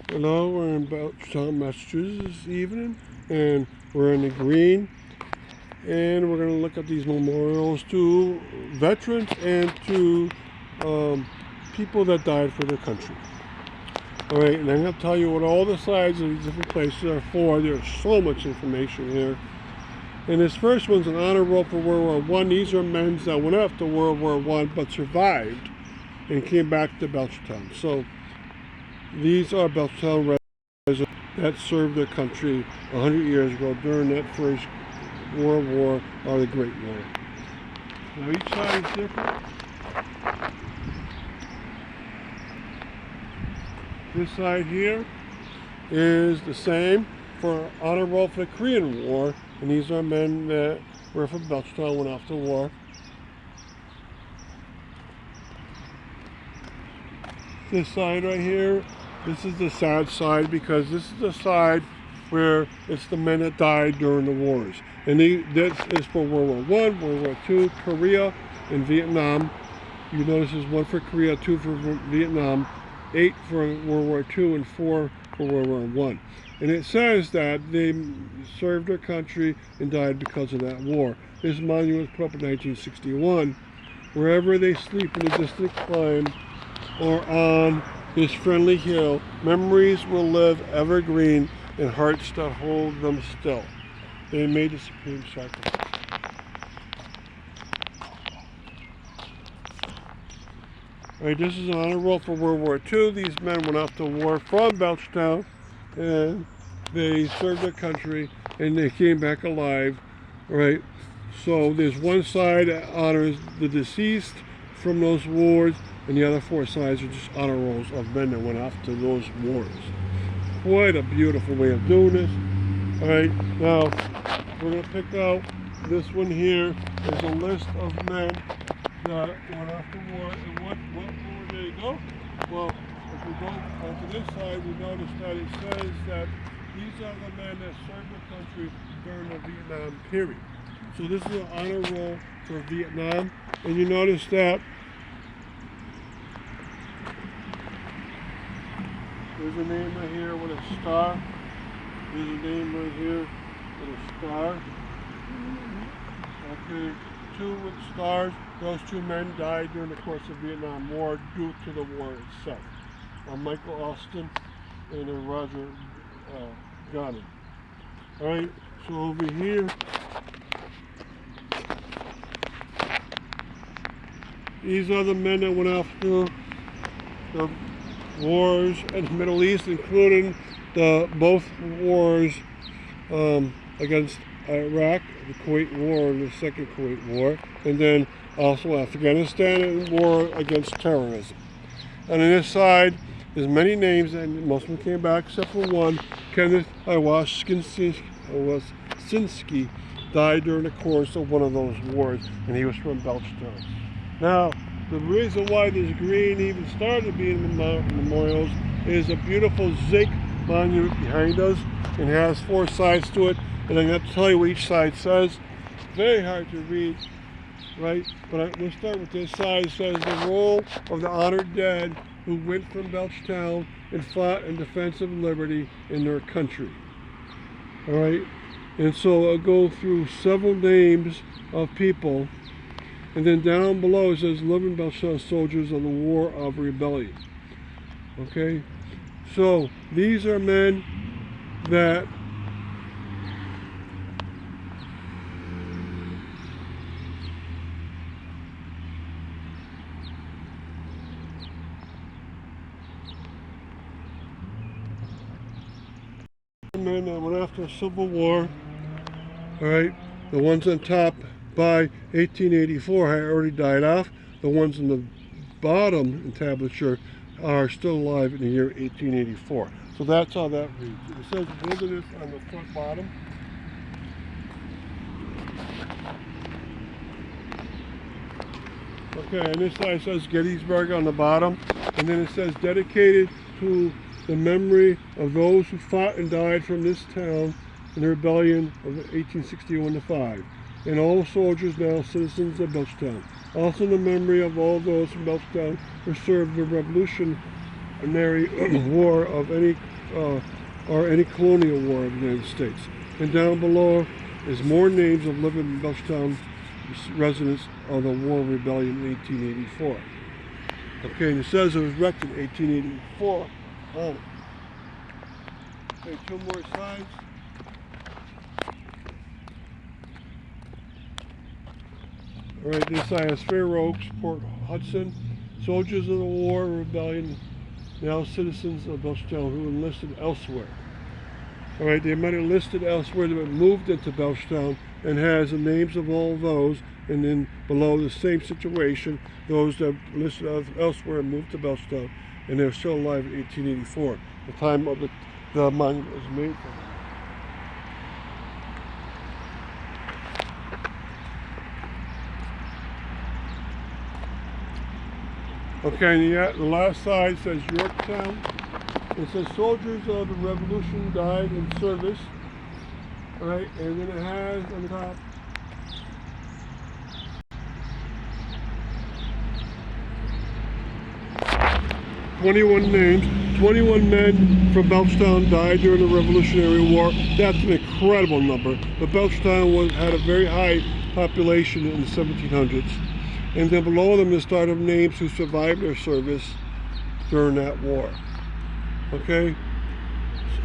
Hello, we're in Belchertown, Massachusetts this evening, and we're in the green, and we're going to look at these memorials to veterans and to people that died for their country. All right, and I'm going to tell you what all the sides of these different places are for. There's so much information here. And this first one's an honor roll for World War I. These are men that went after World War I but survived and came back to Belchertown. So these are Belchertown residents that served their country 100 years ago during that first World War or the Great War. Now each side is different. This side here is the same for honor roll for the Korean War, and these are men that were from Belchertown, went off to war. This side right here, this is the sad side because this is the side where it's the men that died during the wars. And this is for World War I, World War II, Korea, and Vietnam. You notice there's 1 for Korea, 2 for Vietnam, 8 for World War II, and 4 for World War I. And it says that they served their country and died because of that war. This monument was put up in 1961. Wherever they sleep in the distant clime or on this friendly hill, memories will live evergreen in hearts that hold them still. They made the supreme sacrifice. All right, this is an honor roll for World War II. These men went off to war from Belchertown, and they served their country, and they came back alive. All right, so there's one side that honors the deceased from those wars, and the other 4 sides are just honor rolls of men that went off to those wars. Quite a beautiful way of doing this. All right, now we're going to pick out this one here. There's a list of men that went off to war. And what war did they go? Well, if we go onto this side, we notice that it says that these are the men that served the country during the Vietnam period. So this is an honor roll for Vietnam, and you notice that there's a name right here with a star. There's a name right here with a star. Okay, 2 with stars. Those 2 men died during the course of the Vietnam War due to the war itself. Michael Austin and Roger Goddard. All right, so over here, these are the men that went off to the wars in the Middle East, including both wars against Iraq, the Kuwait War and the Second Kuwait War, and then also Afghanistan and war against terrorism. And on this side, there's many names, and most of them came back except for one. Kenneth Iwasinski died during the course of one of those wars, and he was from Belchertown. Now, the reason why this green even started being memorials is a beautiful zinc monument behind us, and has 4 sides to it, and I'm going to tell you what each side says. Very hard to read, right? But we'll start with this side. It says the roll of the honored dead who went from Belchertown and fought in defense of liberty in their country. All right, and so I'll go through several names of people. And then down below it says living Belchertown soldiers of the War of Rebellion. Okay, so these are men that went after the Civil War. All right, the ones on top by 1884 had already died off. The ones in the bottom entablature are still alive in the year 1884. So that's how that reads. It says wilderness on the front bottom. Okay, and this side says Gettysburg on the bottom. And then it says dedicated to the memory of those who fought and died from this town in the rebellion of 1861-5. And all soldiers now citizens of Belchertown. Also the memory of all those from Belchertown who served the Revolutionary War of any or any colonial war of the United States. And down below is more names of living in Belchertown residents of the War of Rebellion in 1884. Okay, and it says it was erected in 1884. Oh. Okay, two more sides. All right, this side has Fair Oaks, Port Hudson, soldiers of the War of Rebellion, now citizens of Belchertown who enlisted elsewhere. All right, they might have enlisted elsewhere, but moved into Belchertown, and has the names of all those, and then below the same situation, those that enlisted elsewhere and moved to Belchertown, and they're still alive in 1884, the time of the monument was made for them. Okay, and the last side says Yorktown. It says soldiers of the Revolution died in service. All right, and then it has on the top 21 names. 21 men from Belchertown died during the Revolutionary War. That's an incredible number. But Belchertown had a very high population in the 1700s. And then below them is the start of names who survived their service during that war. Okay?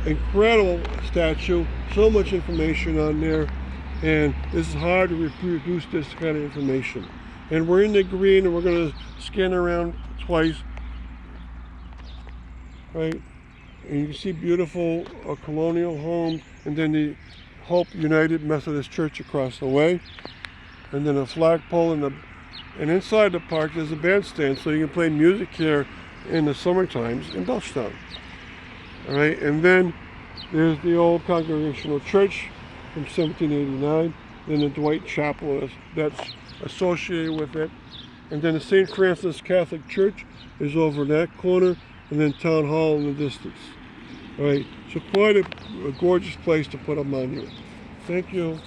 Incredible statue. So much information on there. And this is hard to reproduce this kind of information. And we're in the green, and we're going to scan around twice. Right? And you can see beautiful colonial homes, and then the Hope United Methodist Church across the way. And then a flagpole and inside the park there's a bandstand, so you can play music here in the summer times in Belchertown. All right, and then there's the old Congregational Church from 1789, then the Dwight Chapel that's associated with it, and then the St. Francis Catholic Church is over in that corner, and then Town Hall in the distance. All right, so quite a gorgeous place to put a monument. Thank you.